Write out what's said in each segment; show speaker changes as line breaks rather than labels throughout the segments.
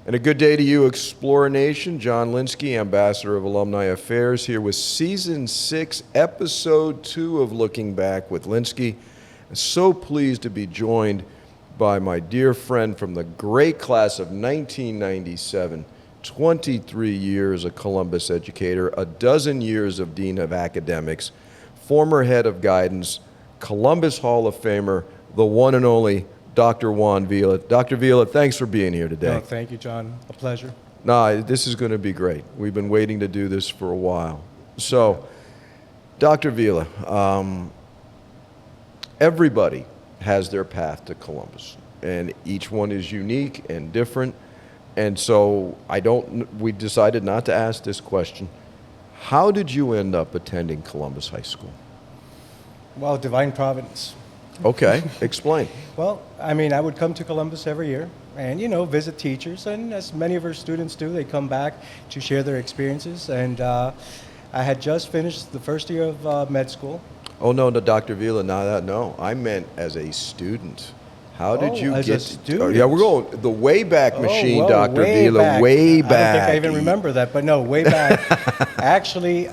And a good day to you, Explorer Nation. John Lynskey, Ambassador of Alumni Affairs, here with Season 6, Episode 2 of Looking Back with Lynskey. I'm so pleased to be joined by my dear friend from the great class of 1997, 23 years a Columbus educator, a dozen years of Dean of Academics, former head of guidance, Columbus Hall of Famer, the one and only Dr. Juan Vila. Dr. Vila, thanks for being here today.
No, thank you, John. A pleasure.
No, this is going to be great. We've been waiting to do this for a while. So, Dr. Vila, everybody has their path to Columbus, and each one is unique and different. And so we decided not to ask this question. How did you end up attending Columbus High School?
Well, divine providence.
Okay, explain.
Well, I mean, I would come to Columbus every year and, visit teachers. And as many of our students do, they come back to share their experiences. And I had just finished the first year of med school.
Oh, no, Dr. Vila, no. I meant as a student. How did you
as
get
a student?
Yeah, we're going the Wayback Machine,
well,
Dr.
way
Vila,
back.
way back.
I don't think I even remember that, but no, way back. Actually,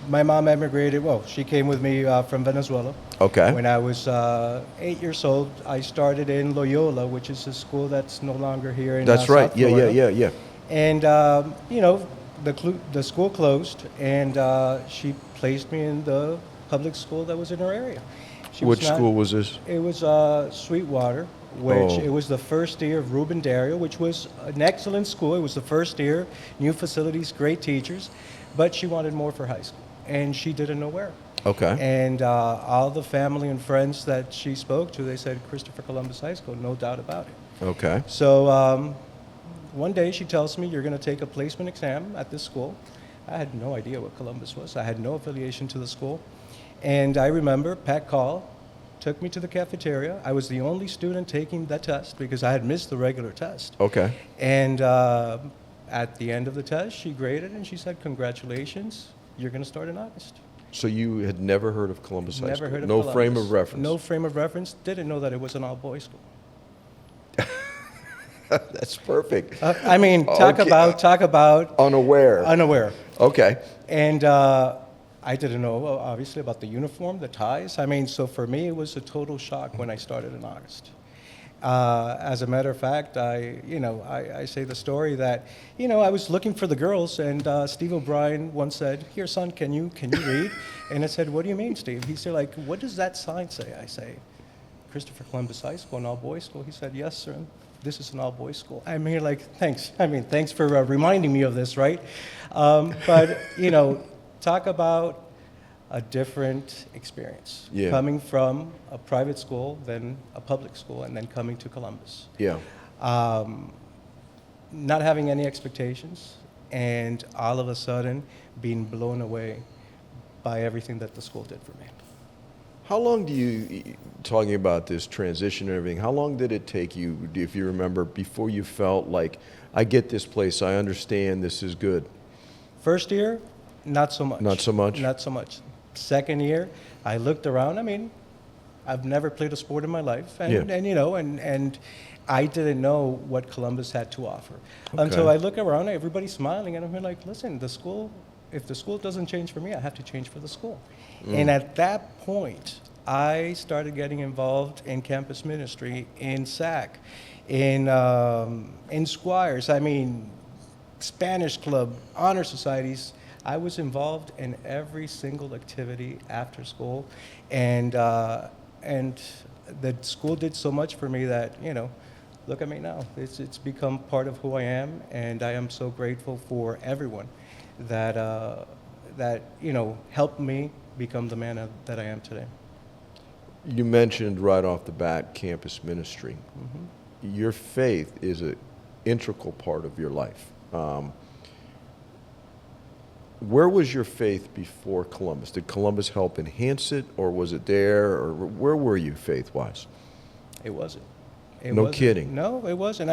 my mom emigrated. Well, she came with me from Venezuela.
Okay.
When I was 8 years old, I started in Loyola, which is a school that's no longer here in
That's right.
South Florida.
Yeah.
And, the school closed, and she placed me in the public school that was in her area.
Which school was this?
It was Sweetwater, which it was the first year of Ruben Dario, which was an excellent school. It was the first year, new facilities, great teachers, but she wanted more for high school, and she didn't know where.
Okay.
And all the family and friends that she spoke to, they said Christopher Columbus High School, no doubt about it.
Okay.
So one day she tells me, you're going to take a placement exam at this school. I had no idea what Columbus was. I had no affiliation to the school. And I remember Pat Call took me to the cafeteria. I was the only student taking that test because I had missed the regular test.
Okay.
And at the end of the test, she graded and she said, congratulations, you're going to start in August.
So you had never heard of Columbus High School?
Never heard of
No
Columbus.
frame of reference?
No frame of reference. Didn't know that it was an all-boys school.
That's perfect.
Talk about
Unaware. Okay.
And I didn't know, obviously, about the uniform, the ties. So for me, it was a total shock when I started in August. As a matter of fact, I say the story that, I was looking for the girls, and Steve O'Brien once said, "Here, son, can you read?" And I said, "What do you mean, Steve?" He said, "What does that sign say?" I say, "Christopher Columbus High School, an all-boys school." He said, "Yes, sir. This is an all-boys school." Thanks. Thanks for reminding me of this, right? But, talk about a different experience.
Yeah.
Coming from a private school, then a public school, and then coming to Columbus.
Yeah.
Not having any expectations, and all of a sudden being blown away by everything that the school did for me.
How long talking about this transition and everything, how long did it take you, if you remember, before you felt like, I get this place, I understand this is good?
First year, not so much.
Not so much?
Not so much. Second year, I looked around. I've never played a sport in my life, and I didn't know what Columbus had to offer until I look around. Everybody's smiling, and I'm like, listen, if the school doesn't change for me, I have to change for the school. And at that point, I started getting involved in campus ministry, in SAC, in Squires. Spanish club, honor societies. I was involved in every single activity after school, and the school did so much for me that, look at me now. It's become part of who I am, and I am so grateful for everyone that helped me become the man that I am today.
You mentioned right off the bat campus ministry. Mm-hmm. Your faith is an integral part of your life. Where was your faith before Columbus? Did Columbus help enhance it, or was it there, or where were you faith-wise?
It wasn't.
Kidding.
No, it wasn't.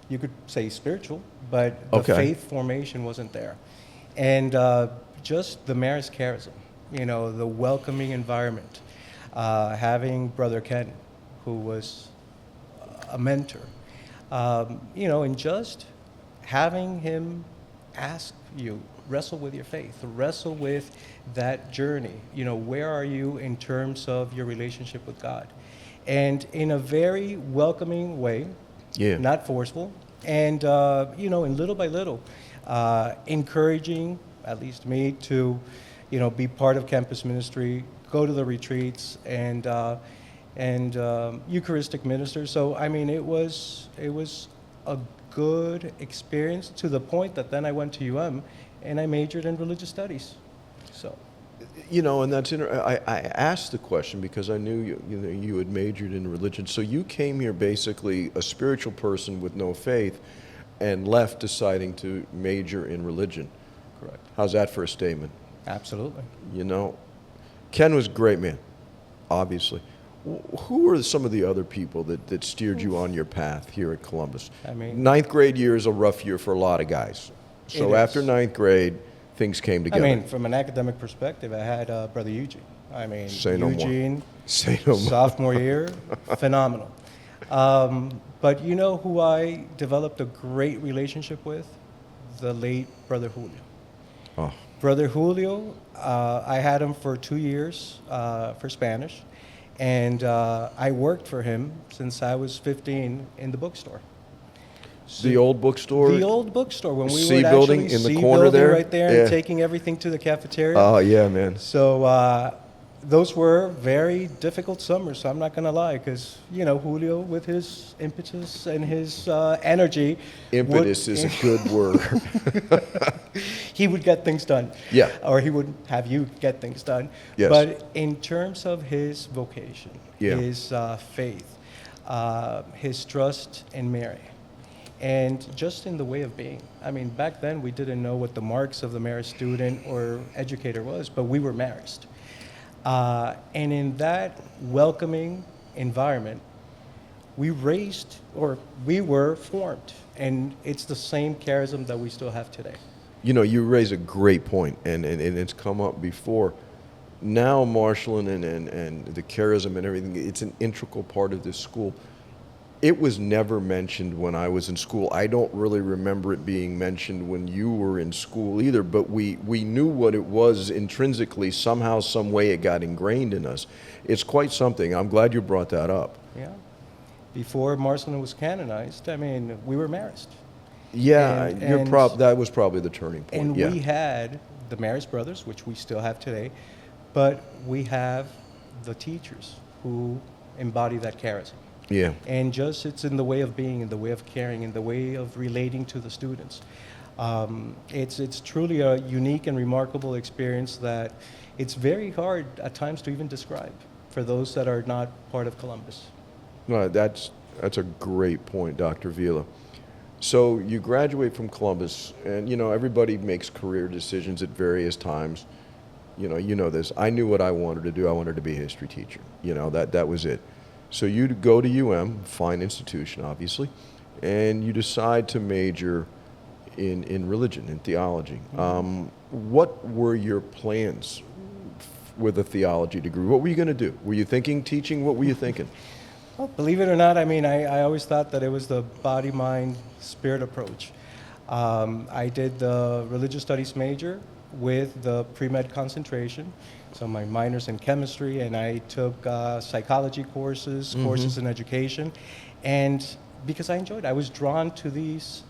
You could say spiritual, but the faith formation wasn't there. And just the mayor's charism, the welcoming environment, having Brother Ken, who was a mentor, And just having him ask you, wrestle with your faith, wrestle with that journey. Where are you in terms of your relationship with God? And in a very welcoming way, not forceful, and, and little by little, encouraging, at least me, to, be part of campus ministry, go to the retreats, and Eucharistic minister. So, it was a good experience, to the point that then I went to and I majored in religious studies. So,
and that's I asked the question because I knew you had majored in religion. So you came here basically a spiritual person with no faith, and left deciding to major in religion.
Correct.
How's that for a statement?
Absolutely.
Ken was a great man, obviously. Who were some of the other people that steered you on your path here at Columbus? Ninth grade year is a rough year for a lot of guys. So after ninth grade, things came together.
From an academic perspective, I had Brother Eugene.
Say no
Eugene,
more. Say no more.
Sophomore year, phenomenal. But who I developed a great relationship with? The late Brother Julio.
Oh.
Brother Julio, I had him for 2 years for Spanish. And I worked for him since I was 15 in the bookstore.
The old bookstore?
The old bookstore, when we
C
would
building
actually
in the
C
corner
building
there?
right there,
Yeah.
and taking everything to the cafeteria.
Oh, yeah, man.
So those were very difficult summers, so I'm not going to lie, because, Julio, with his impetus and his energy.
Impetus is a good word.
He would get things done.
Yeah.
Or he would have you get things done.
Yes.
But in terms of his vocation,
Yeah.
his faith, his trust in Mary, and just in the way of being. Back then we didn't know what the marks of the marist student or educator was, but we were marist. And in that welcoming environment, we were formed. And it's the same charism that we still have today.
You raise a great point, and it's come up before. Now, Marshall and the charism and everything, it's an integral part of this school. It was never mentioned when I was in school. I don't really remember it being mentioned when you were in school either, but we knew what it was intrinsically. Somehow, some way it got ingrained in us. It's quite something. I'm glad you brought that up.
Yeah. Before Marcelin was canonized, we were marist.
Yeah, that was probably the turning point.
And
yeah.
we had the Marist brothers, which we still have today, but we have the teachers who embody that charism.
Yeah.
And just it's in the way of being, in the way of caring, in the way of relating to the students. It's truly a unique and remarkable experience that it's very hard at times to even describe for those that are not part of Columbus.
No, that's a great point, Dr. Vila. So you graduate from Columbus, and everybody makes career decisions at various times. You know this. I knew what I wanted to do. I wanted to be a history teacher. That was it. So you go to fine institution, obviously, and you decide to major in religion, in theology.
Mm-hmm.
What were your plans with a theology degree? What were you going to do? Were you thinking teaching? What were you thinking?
Well, believe it or not, I always thought that it was the body, mind, spirit approach. I did the religious studies major with the pre-med concentration. So my minor's in chemistry, and I took psychology courses, courses in education, and because I enjoyed it, I was drawn to these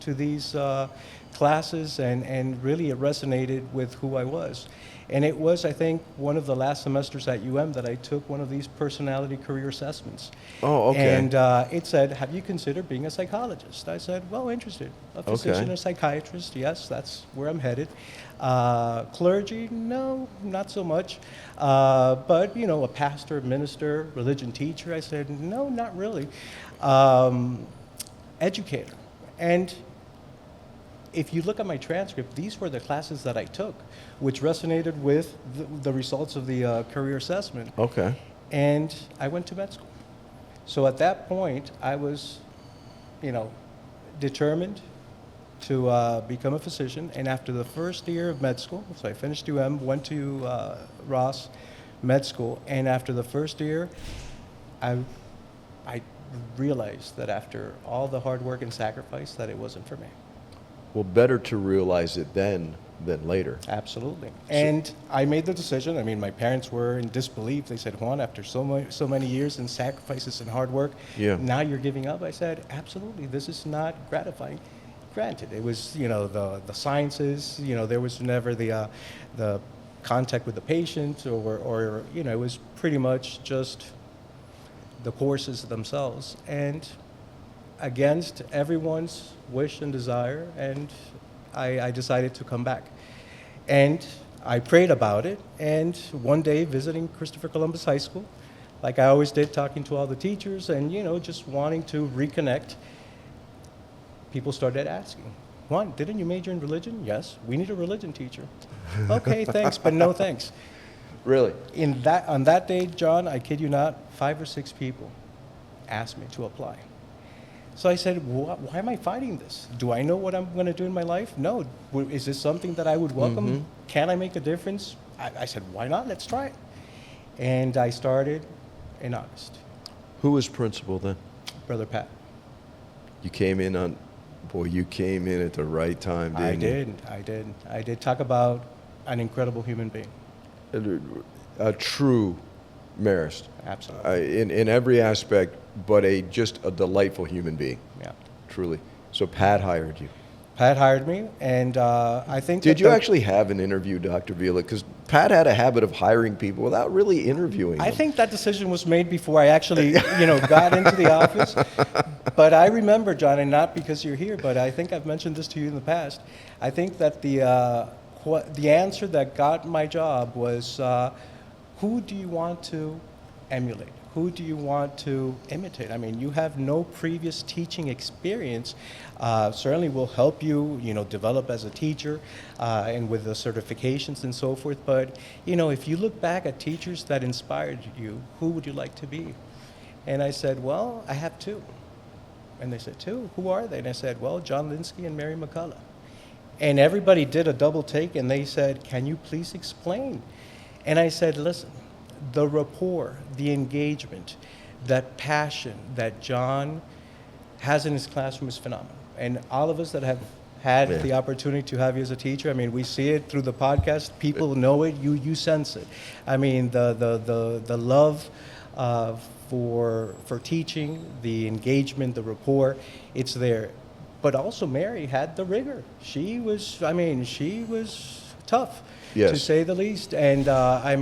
classes, and really it resonated with who I was. And it was, I think, one of the last semesters at that I took one of these personality career assessments.
Oh, okay.
And it said, have you considered being a psychologist? I said, well, interested. A physician,
Okay.
a psychiatrist, yes, that's where I'm headed. Clergy, no, not so much. But, a pastor, minister, religion teacher, I said, no, not really. Educator. And if you look at my transcript, these were the classes that I took, which resonated with the results of the career assessment.
Okay.
And I went to med school. So at that point, I was, determined to become a physician. And after the first year of med school, so I finished went to Ross Med School. And after the first year, I realized that after all the hard work and sacrifice that it wasn't for me.
Well, better to realize it then than later.
Absolutely. And I made the decision. I mean, my parents were in disbelief. They said, Juan, after so many years and sacrifices and hard work, now you're giving up. I said, absolutely, this is not gratifying. Granted, it was, the sciences, there was never the contact with the patient or it was pretty much just the courses themselves. And against everyone's wish and desire, and I decided to come back. And I prayed about it, and one day visiting Christopher Columbus High School, like I always did, talking to all the teachers and, just wanting to reconnect, people started asking, Juan, didn't you major in religion? Yes. We need a religion teacher. Okay, thanks, but no thanks.
Really?
On that day, John, I kid you not, 5 or 6 people asked me to apply. So I said, why am I fighting this? Do I know what I'm going to do in my life? No. Is this something that I would welcome? Mm-hmm. Can I make a difference? I said, why not? Let's try it. And I started in August.
Who was principal then?
Brother Pat.
You came in at the right time, didn't you?
I did. Talk about an incredible human being.
A true Marist.
Absolutely.
In every aspect, but just a delightful human being.
Yeah.
Truly. So Pat hired you.
Pat hired me, and I think...
Did you actually have an interview, Dr. Vila? Because Pat had a habit of hiring people without really interviewing them.
I think that decision was made before I actually, got into the office. But I remember, John, and not because you're here, but I think I've mentioned this to you in the past. I think that the answer that got my job was, who do you want to emulate? Who do you want to imitate? I mean, you have no previous teaching experience. Certainly will help you, develop as a teacher and with the certifications and so forth. But, if you look back at teachers that inspired you, who would you like to be? And I said, well, I have 2. And they said, 2? Who are they? And I said, well, John Lynskey and Mary McCullough. And everybody did a double take, and they said, can you please explain? And I said, listen, the rapport, the engagement, that passion that John has in his classroom is phenomenal. And all of us that have had the opportunity to have you as a teacher, I mean, we see it through the podcast. People know it. You sense it. I mean, the love for teaching, the engagement, the rapport, it's there. But also Mary had the rigor. She was tough.
Yes.
To say the least. And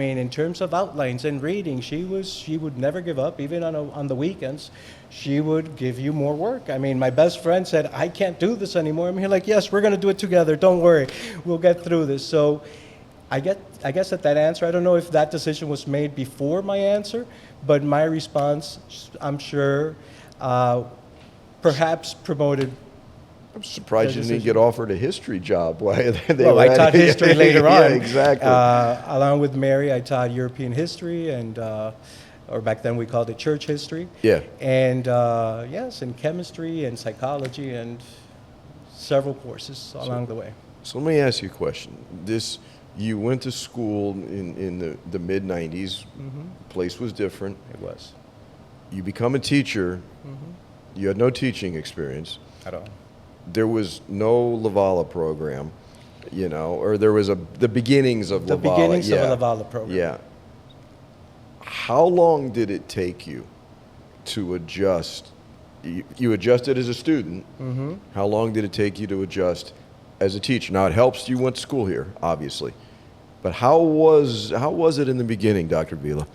in terms of outlines and reading, she would never give up. Even on the weekends, she would give you more work. I mean, my best friend said, I can't do this anymore. I'm here like, yes, we're going to do it together. Don't worry. We'll get through this. So I guess that answer, I don't know if that decision was made before my answer, but my response, I'm sure, perhaps promoted.
I'm surprised you didn't get offered a history job. Why?
I taught history later on.
Yeah, exactly.
Along with Mary, I taught European history and, or back then we called it church history.
Yeah.
And yes, and chemistry and psychology and several courses along the way.
So let me ask you a question. You went to school in the mid-'90s. Mm-hmm. Place was different.
It was.
You become a teacher.
Mm-hmm.
You had no teaching experience.
At all.
There was no Lavala program, or there was the beginnings of Lavala.
The beginnings of a Lavala program.
Yeah. How long did it take you to adjust? You adjusted as a student. Mm-hmm. How long did it take you to adjust as a teacher? Now, it helps you went to school here, obviously. But how was it in the beginning, Dr. Vila?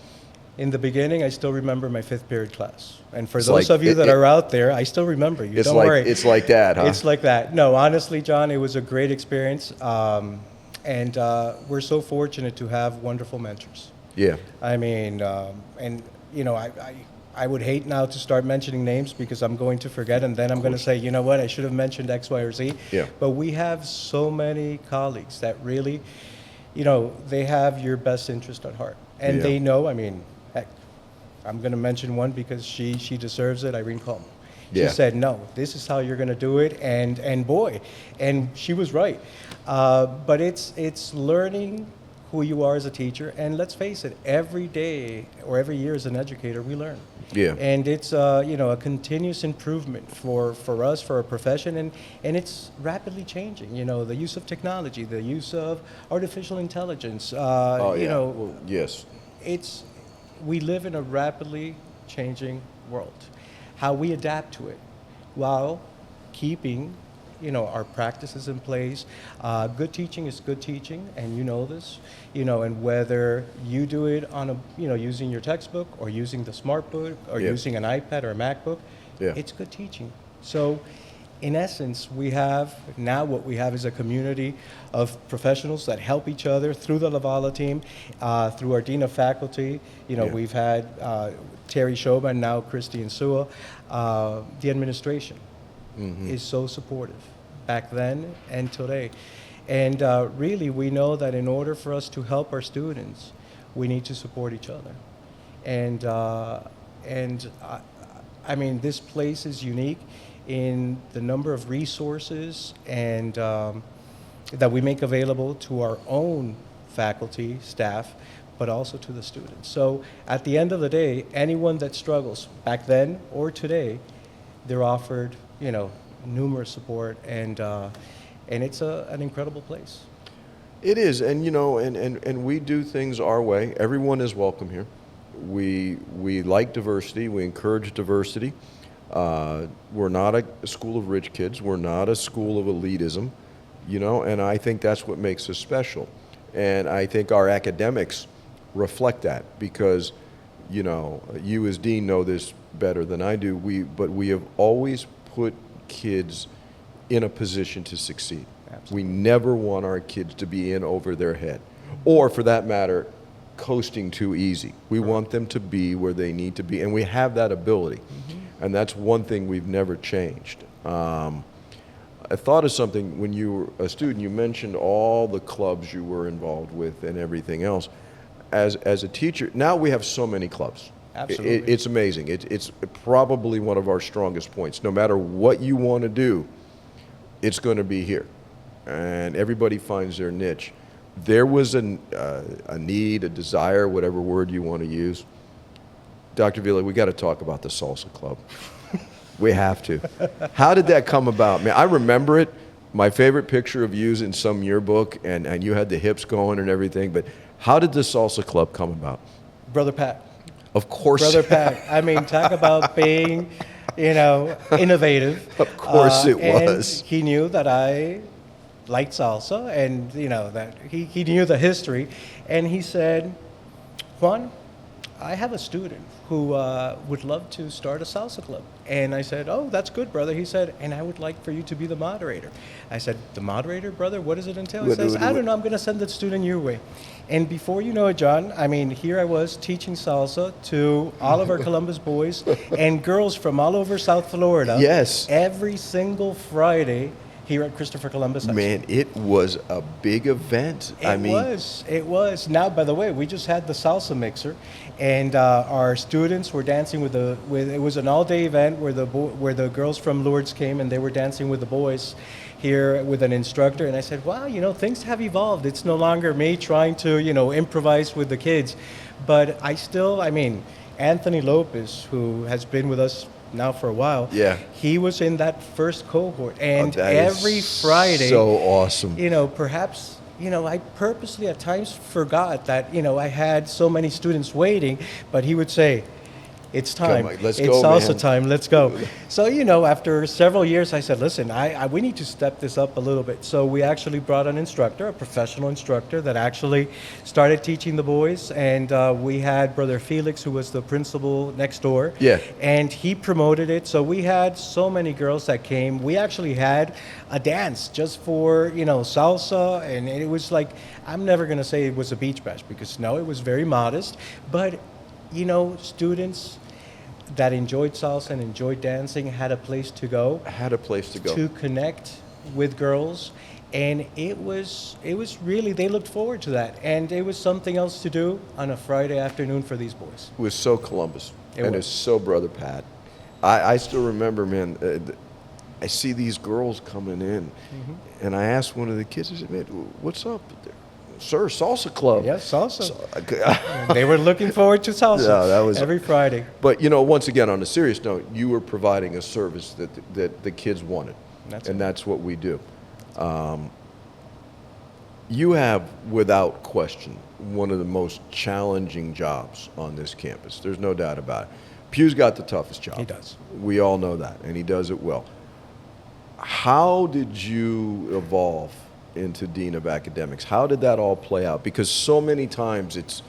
In the beginning, I still remember my 5th period class. And for those of you that are out there, I still remember you. Don't worry.
It's like that, huh?
It's like that. No, honestly, John, it was a great experience. And we're so fortunate to have wonderful mentors.
Yeah.
I mean, I would hate now to start mentioning names because I'm going to forget, and then I'm going to say, you know what, I should have mentioned X, Y, or Z.
Yeah.
But we have so many colleagues that really, they have your best interest at heart. And they know, heck, I'm going to mention one because she deserves it, Irene Coleman. She said, no, this is how you're going to do it, and boy, and she was right. But it's learning who you are as a teacher. And let's face it, every day or every year as an educator, we learn.
Yeah.
And it's a continuous improvement for us, for our profession, and it's rapidly changing. The use of technology, the use of artificial intelligence.
Well, yes.
We live in a rapidly changing world. How we adapt to it while keeping our practices in place. Good teaching is good teaching, and you know this, and whether you do it on using your textbook or using the smart book or using an iPad or a MacBook, it's good teaching. So in essence, what we have is a community of professionals that help each other through the Lavala team, through our Dean of Faculty. We've had Terry Shoba and now Christy and Sua. The administration is so supportive back then and today. And really, we know that in order for us to help our students, we need to support each other. And I mean, this place is unique in the number of resources and that we make available to our own faculty, staff, but also to the students. So at the end of the day, anyone that struggles back then or today, they're offered, numerous support, and it's an incredible place.
It is, and and we do things our way. Everyone is welcome here. We like diversity. We encourage diversity. We're not a school of rich kids. We're not a school of elitism, and I think that's what makes us special. And I think our academics reflect that because, you as dean know this better than I do. But we have always put kids in a position to succeed. Absolutely. We never want our kids to be in over their head, or for that matter, coasting too easy. We want them to be where they need to be, and we have that ability. And that's one thing we've never changed. I thought of something when you were a student. You mentioned all the clubs you were involved with and everything else. As a teacher, now we have so many clubs.
Absolutely.
It's amazing. It's probably one of our strongest points. No matter what you want to do, it's going to be here. And everybody finds their niche. There was a need, a desire, whatever word you want to use. Dr. Vila, we got to talk about the Salsa Club. We have to. How did that come about? Man, I remember it. My favorite picture of you is in some yearbook, and you had the hips going and everything. But how did the Salsa Club come about?
Brother Pat.
Of course.
Brother Pat. I mean, talk about being, innovative.
Of course it was.
And he knew that I liked salsa, and that he knew the history, and he said, Juan, I have a student who would love to start a salsa club. And I said, oh, that's good, brother. He said, and I would like for you to be the moderator. I said, the moderator, brother? What does it entail? He says, I don't know. I'm going to send the student your way. And before you know it, John, I mean, here I was teaching salsa to all of our Columbus boys and girls from all over South Florida.
Yes.
Every single Friday here at Christopher Columbus High School.
Man, it was a big event.
It was. Now, by the way, we just had the salsa mixer, and our students were dancing with it was an all-day event where the girls from Lourdes came and they were dancing with the boys here with an instructor. And I said, wow, things have evolved. It's no longer me trying to, improvise with the kids. But Anthony Lopez, who has been with us now for a while, he was in that first cohort, and every Friday,
so awesome.
Perhaps I purposely at times forgot that I had so many students waiting, but he would say, it's time.
Let's
it's
go,
salsa
man.
time. Let's go. So, after several years, I said, listen, we need to step this up a little bit. So we actually brought an instructor, a professional instructor that actually started teaching the boys. And we had Brother Felix, who was the principal next door.
Yeah.
And he promoted it. So we had so many girls that came. We actually had a dance just for, salsa. And it was like, I'm never going to say it was a beach bash because, no, it was very modest. But students that enjoyed salsa and enjoyed dancing had a place to go. To connect with girls. And it was really, they looked forward to that. And it was something else to do on a Friday afternoon for these boys.
It was so Columbus. It was so Brother Pat. I still remember, man, I see these girls coming in. And I asked one of the kids, I said, man, what's up? sir, Salsa Club.
Yes, salsa. They were looking forward to salsa
That was
every Friday.
But, once again, on a serious note, you were providing a service that the kids wanted. That's what we do. You have, without question, one of the most challenging jobs on this campus. There's no doubt about it. Pew's got the toughest job.
He does.
We all know that, and he does it well. How did you evolve into Dean of Academics? How did that all play out? Because so many times it's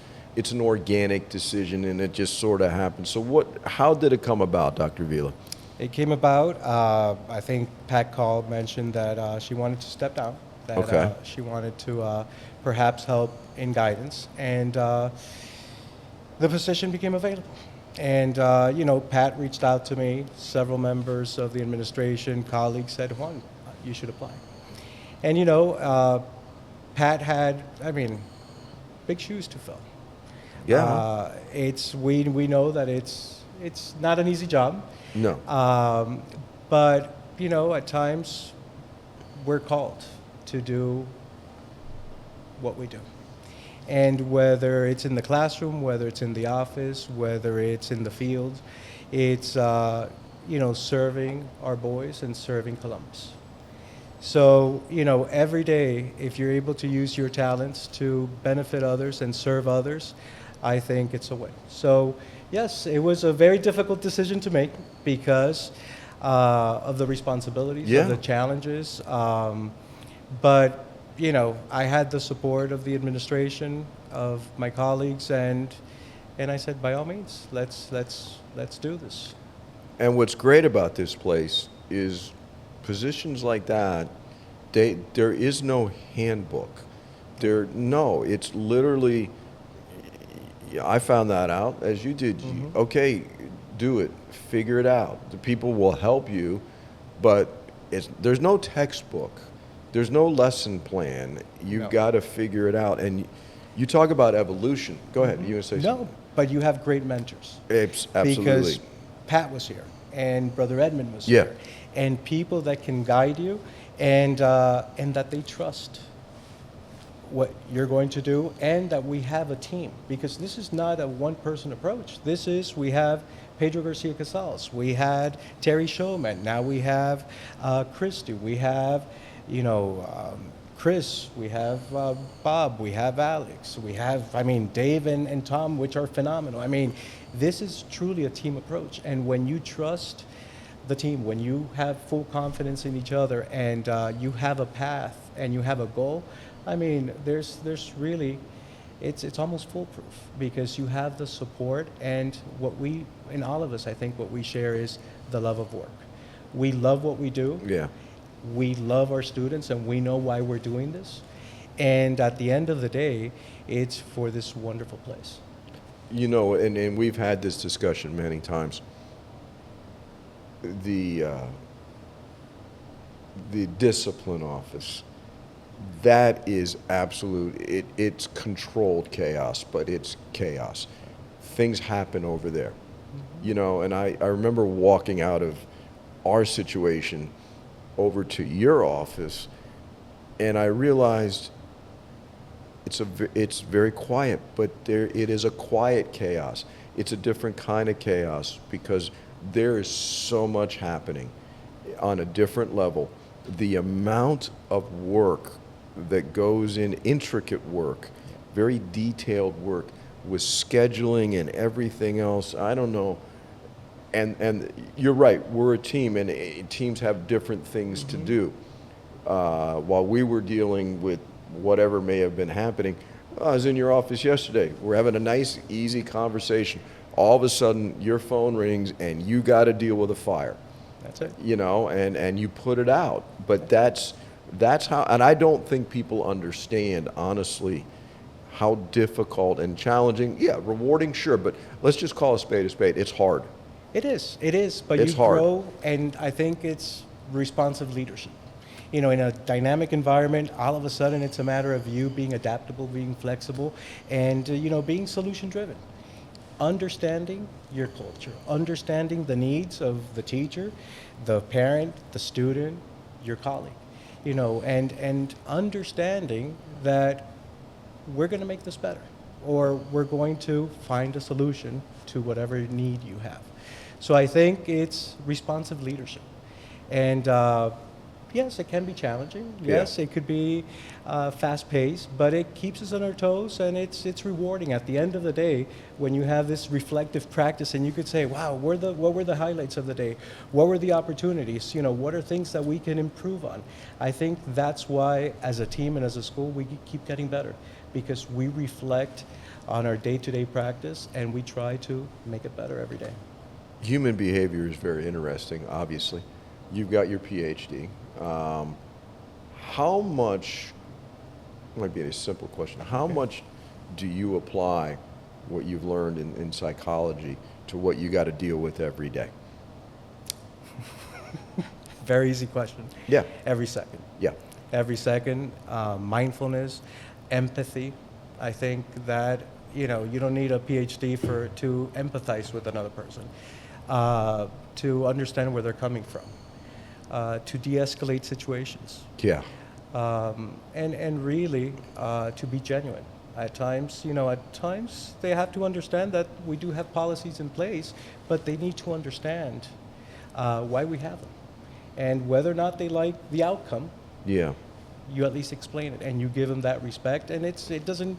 an organic decision and it just sort of happens. So how did it come about, Dr. Vila?
It came about, I think Pat Call mentioned that she wanted to step down, that she wanted to perhaps help in guidance, and the position became available. And, Pat reached out to me. Several members of the administration, colleagues said, Juan, you should apply. And, Pat had, big shoes to fill.
Yeah.
We know that it's not an easy job.
No.
But, at times we're called to do what we do. And whether it's in the classroom, whether it's in the office, whether it's in the field, it's, serving our boys and serving Columbus. So, every day, if you're able to use your talents to benefit others and serve others, I think it's a win. So, yes, it was a very difficult decision to make because of the responsibilities, of the challenges. But I had the support of the administration, of my colleagues, and I said, by all means, let's do this.
And what's great about this place is positions like that, there is no handbook. It's literally, I found that out as you did. Mm-hmm. Okay, do it, figure it out. The people will help you, but there's no textbook. There's no lesson plan. You've got to figure it out. And you talk about evolution. Go ahead. You want to say something?
No, but you have great mentors.
Absolutely.
Because Pat was here, and Brother Edmund was here, and people that can guide you, and that they trust what you're going to do, and that we have a team. Because this is not a one-person approach. We have Pedro Garcia Casals, we had Terry Showman, now we have Christy, we have Chris, we have Bob, we have Alex, we have, Dave and Tom, which are phenomenal. This is truly a team approach. And when you trust the team, when you have full confidence in each other, and you have a path and you have a goal, there's really, it's almost foolproof because you have the support. And in all of us, I think what we share is the love of work. We love what we do. Yeah. We love our students, and we know why we're doing this. And at the end of the day, it's for this wonderful place.
And we've had this discussion many times. The discipline office, that is absolute. It's controlled chaos, but it's chaos. Things happen over there. Mm-hmm. And I remember walking out of our situation over to your office, and I realized it's very quiet, but it is a quiet chaos. It's a different kind of chaos because there is so much happening on a different level. The amount of work that goes in, intricate work, very detailed work with scheduling and everything else, I don't know. And you're right, we're a team, and teams have different things to do. While we were dealing with whatever may have been happening, I was in your office yesterday. We're having a nice, easy conversation. All of a sudden, your phone rings, and you got to deal with a fire.
That's it.
And you put it out. But that's how, and I don't think people understand, honestly, how difficult and challenging, rewarding, sure, but let's just call a spade a spade. It's hard.
It is, but you grow, and I think it's responsive leadership. In a dynamic environment, all of a sudden it's a matter of you being adaptable, being flexible, and being solution-driven. Understanding your culture, understanding the needs of the teacher, the parent, the student, your colleague, and understanding that we're going to make this better, or we're going to find a solution to whatever need you have. So I think it's responsive leadership. And yes, it can be challenging. Yes, it could be fast-paced, but it keeps us on our toes, and it's rewarding. At the end of the day, when you have this reflective practice, and you could say, "Wow, what were the highlights of the day? What were the opportunities? What are things that we can improve on?" I think that's why, as a team and as a school, we keep getting better, because we reflect on our day-to-day practice, and we try to make it better every day.
Human behavior is very interesting, obviously. You've got your PhD. How much, might be a simple question, how much do you apply what you've learned in psychology to what you got to deal with every day?
Very easy question.
Yeah.
Every second.
Yeah.
Every second. Mindfulness, empathy. I think that, you don't need a PhD to empathize with another person, to understand where they're coming from, to de-escalate situations.
Yeah.
And really to be genuine. At times they have to understand that we do have policies in place, but they need to understand why we have them. And whether or not they like the outcome,
Yeah.
you at least explain it, and you give them that respect. And it doesn't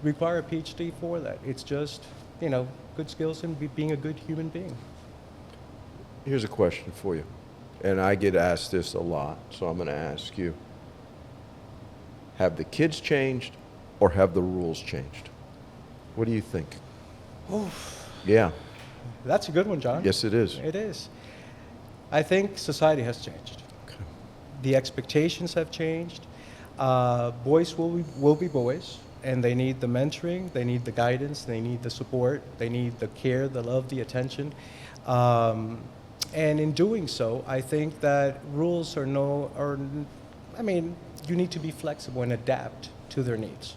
require a PhD for that. It's just, good skills and being a good human being.
Here's a question for you, and I get asked this a lot, so I'm going to ask you. Have the kids changed, or have the rules changed? What do you think?
Oof.
Yeah.
That's a good one, John.
Yes, it is.
It is. I think society has changed.
Okay.
The expectations have changed. Boys will be boys, and they need the mentoring, they need the guidance, they need the support, they need the care, the love, the attention. And in doing so, I think that rules you need to be flexible and adapt to their needs.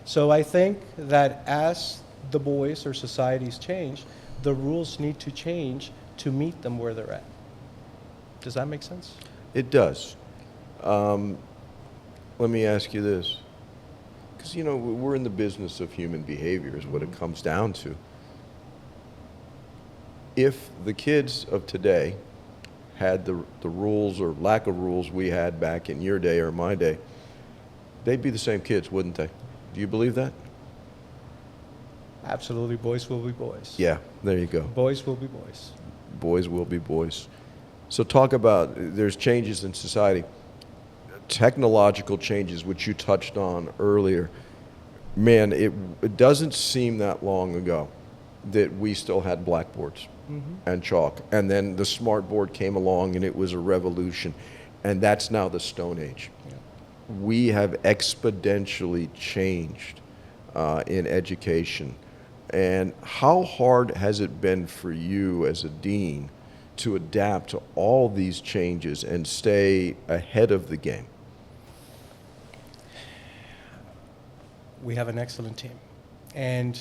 So I think that as the boys or societies change, the rules need to change to meet them where they're at. Does that make sense?
It does. Let me ask you this. Because, we're in the business of human behavior is what it comes down to. If the kids of today had the rules or lack of rules we had back in your day or my day, they'd be the same kids, wouldn't they? Do you believe that?
Absolutely. Boys will be boys.
Yeah, there you go.
Boys will be boys.
Boys will be boys. So talk about, there's changes in society. Technological changes, which you touched on earlier. Man, it doesn't seem that long ago that we still had blackboards and chalk. And then the smart board came along and it was a revolution. And that's now the Stone Age. Yeah. We have exponentially changed in education. And how hard has it been for you as a dean to adapt to all these changes and stay ahead of the game?
We have an excellent team. And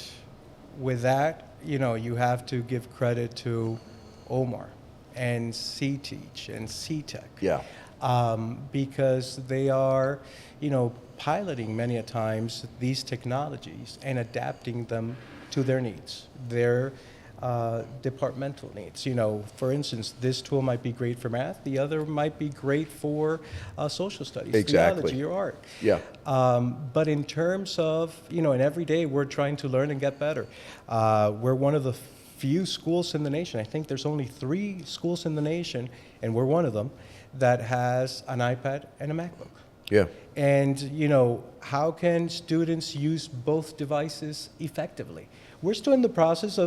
with that, you have to give credit to Omar and C-Teach and C-Tech.
Yeah.
Because they are, piloting many a times these technologies and adapting them to their needs, their departmental needs. For instance, this tool might be great for math, the other might be great for social studies,
exactly.
Theology, or art.
Yeah.
But in terms of, and every day we're trying to learn and get better. We're one of the few schools in the nation, I think there's only 3 schools in the nation, and we're one of them, that has an iPad and a MacBook.
Yeah.
And, how can students use both devices effectively? We're still in the process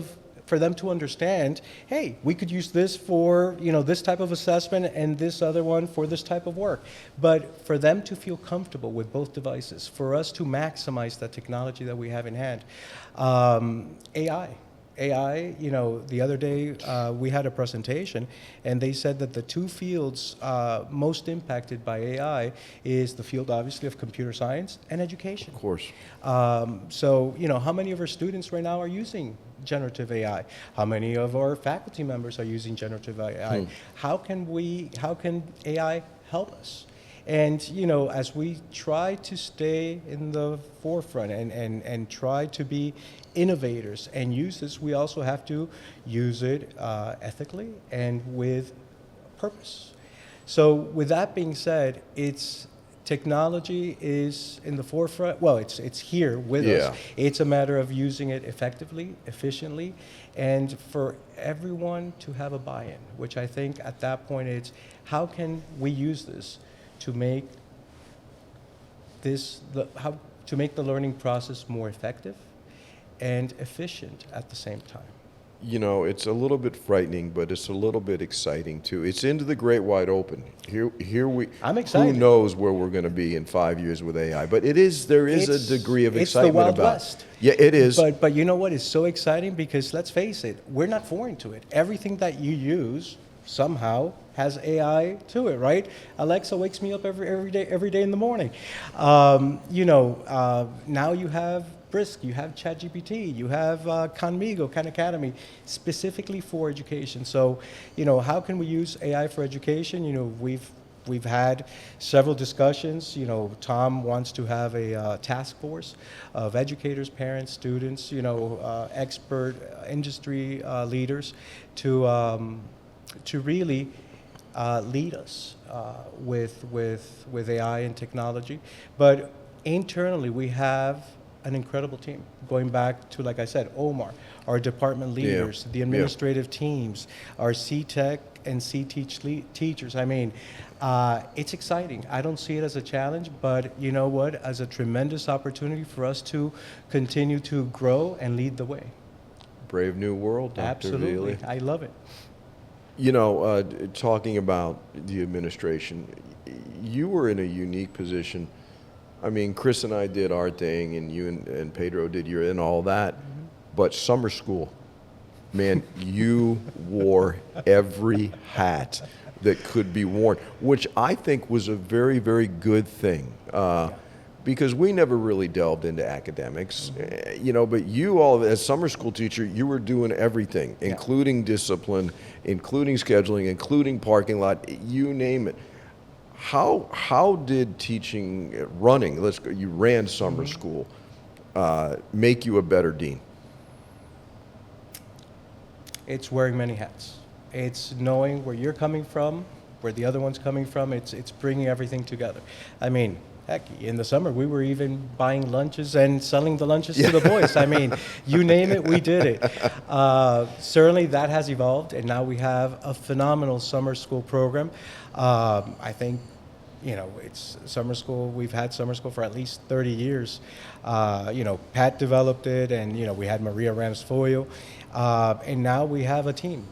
for them to understand, hey, we could use this for, this type of assessment and this other one for this type of work. But for them to feel comfortable with both devices, for us to maximize the technology that we have in hand. AI, the other day we had a presentation and they said that the 2 fields most impacted by AI is the field, obviously, of computer science and education.
Of course.
So, how many of our students right now are using generative AI? How many of our faculty members are using generative AI? How can AI help us? And, as we try to stay in the forefront and try to be innovators and use this, we also have to use it ethically and with purpose. So with that being said, technology is in the forefront. Well, it's here with us. It's a matter of using it effectively, efficiently, and for everyone to have a buy-in, which I think at that point is, how can we use this to make the learning process more effective and efficient at the same time?
It's a little bit frightening, but it's a little bit exciting too. It's into the great wide open. I'm excited. Who knows where we're going to be in 5 years with AI? But there is a degree of excitement
about it. It's the Wild West.
Yeah, it is.
But you know what is so exciting? Because let's face it, we're not foreign to it. Everything that you use somehow has AI to it, right? Alexa wakes me up every day in the morning. Now you have Brisk, you have ChatGPT, you have Conmigo, Khan Academy, specifically for education. So, how can we use AI for education? We've had several discussions. Tom wants to have a task force of educators, parents, students, expert industry leaders to really lead us with AI and technology. But internally, we have an incredible team. Going back to, like I said, Omar, our department leaders, the administrative teams, our C-Tech and C-Teach teachers. I mean, it's exciting. I don't see it as a challenge, but you know what? As a tremendous opportunity for us to continue to grow and lead the way.
Brave new world, Dr.
Absolutely.
Vila.
I love it.
Talking about the administration, you were in a unique position. I mean, Chris and I did our thing, and you and Pedro did your and all that. Mm-hmm. But summer school, man, you wore every hat that could be worn, which I think was a very, very good thing. Because we never really delved into academics, but you as summer school teacher, you were doing everything, including discipline, including scheduling, including parking lot, you name it. How did teaching, running, you ran summer school, make you a better dean?
It's wearing many hats. It's knowing where you're coming from, where the other one's coming from. It's bringing everything together. I mean, heck, in the summer, we were even buying lunches and selling the lunches to the boys. I mean, you name it, we did it. Certainly that has evolved, and now we have a phenomenal summer school program. I think, it's summer school. We've had summer school for at least 30 years. Pat developed it, and, we had Maria Ramsfoyo. And now we have a team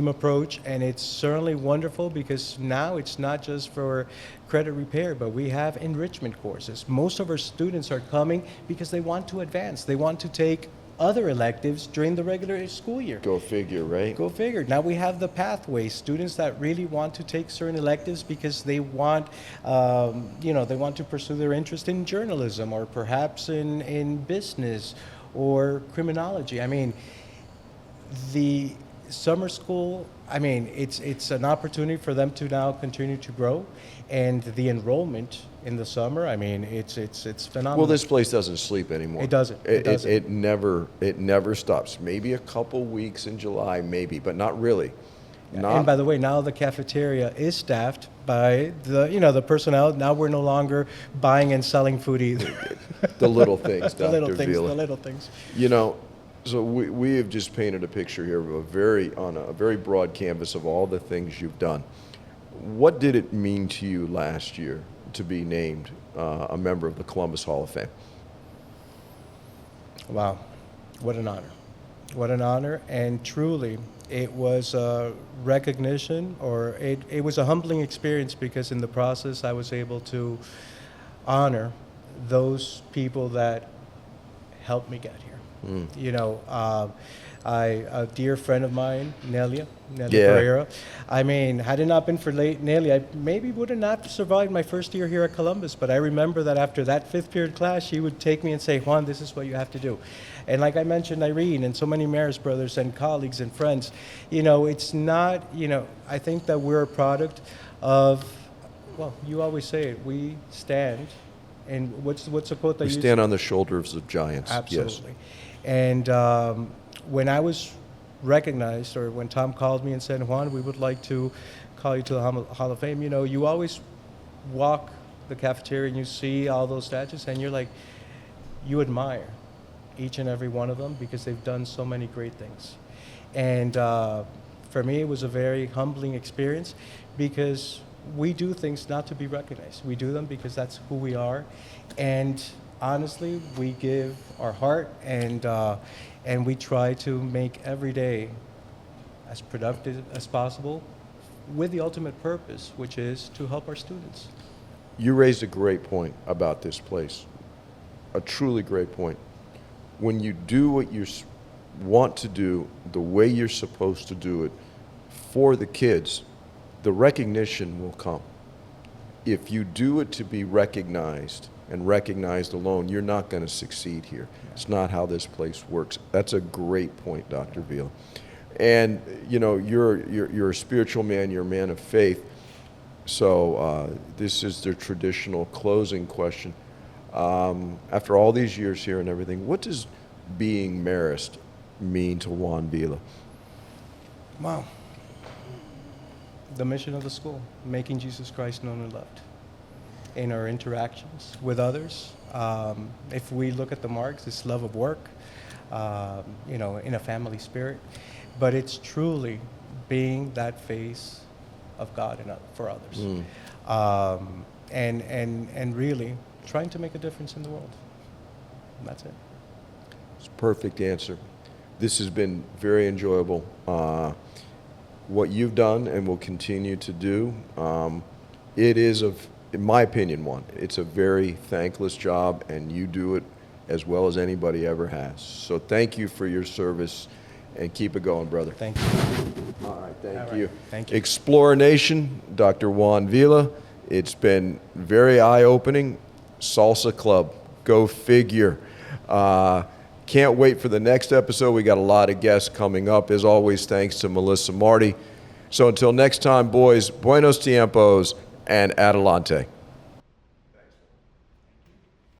approach, and it's certainly wonderful because now it's not just for credit repair, but we have enrichment courses. Most of our students are coming because they want to advance. They want to take other electives during the regular school year.
Go figure, right?
Go figure. Now we have the pathway, students that really want to take certain electives because they want, they want to pursue their interest in journalism or perhaps in business or criminology. I mean, the summer school, it's an opportunity for them to now continue to grow, and the enrollment in the summer, it's phenomenal.
Well, this place doesn't sleep anymore.
It doesn't.
It never stops. Maybe a couple weeks in July, maybe, but not really.
And by the way, now the cafeteria is staffed by the personnel. Now we're no longer buying and selling food either.
The little things,
the little things, the little things.
So we have just painted a picture here of a very broad canvas of all the things you've done. What did it mean to you last year to be named a member of the Columbus Hall of Fame?
Wow, what an honor. What an honor, and truly it was a recognition, or it was a humbling experience, because in the process I was able to honor those people that helped me get here. A dear friend of mine, Nelia Pereira. Had it not been for Nelia, I maybe would have not survived my first year here at Columbus. But I remember that after that fifth period class, she would take me and say, "Juan, this is what you have to do." And like I mentioned, Irene and so many Marist brothers and colleagues and friends, it's not, I think that we're a product of Well, you always say it. We stand, and what's a quote that
We
you
stand on the shoulders of giants.
Absolutely. And when I was recognized, or when Tom called me and said, Juan, we would like to call you to the Hall of Fame, you know, you always walk the cafeteria and you see all those statues, and you're like, you admire each and every one of them because they've done so many great things. And for me, it was a very humbling experience because we do things not to be recognized. We do them because that's who we are. And honestly, we give our heart, and we try to make every day as productive as possible with the ultimate purpose, which is to help our students.
You raised a great point about this place, a truly great point. When you do what you want to do, the way you're supposed to do it for the kids, the recognition will come. If you do it to be recognized and recognized alone, you're not going to succeed here. It's not how this place works. That's a great point, Dr. Vila. And you know, you're a spiritual man, you're a man of faith. So this is the traditional closing question. After all these years here and everything, what does being Marist mean to Juan Vila?
Wow. The mission of the school, making Jesus Christ known and loved. In our interactions with others, if we look at the marks, it's love of work, you know, in a family spirit, but it's truly being that face of God for others, and really trying to make a difference in the world. And that's it.
It's a perfect answer. This has been very enjoyable. What you've done and will continue to do, it is, in my opinion, Juan, it's a very thankless job, and you do it as well as anybody ever has. So thank you for your service, and keep it going, brother.
Thank you.
All right, thank
All right.
you.
Thank you.
Explorer Nation, Dr. Juan Vila, it's been very eye-opening. Salsa Club, go figure. Can't wait for the next episode. We got a lot of guests coming up. As always, thanks to Melissa Marty. So until next time, boys, buenos tiempos and adelante.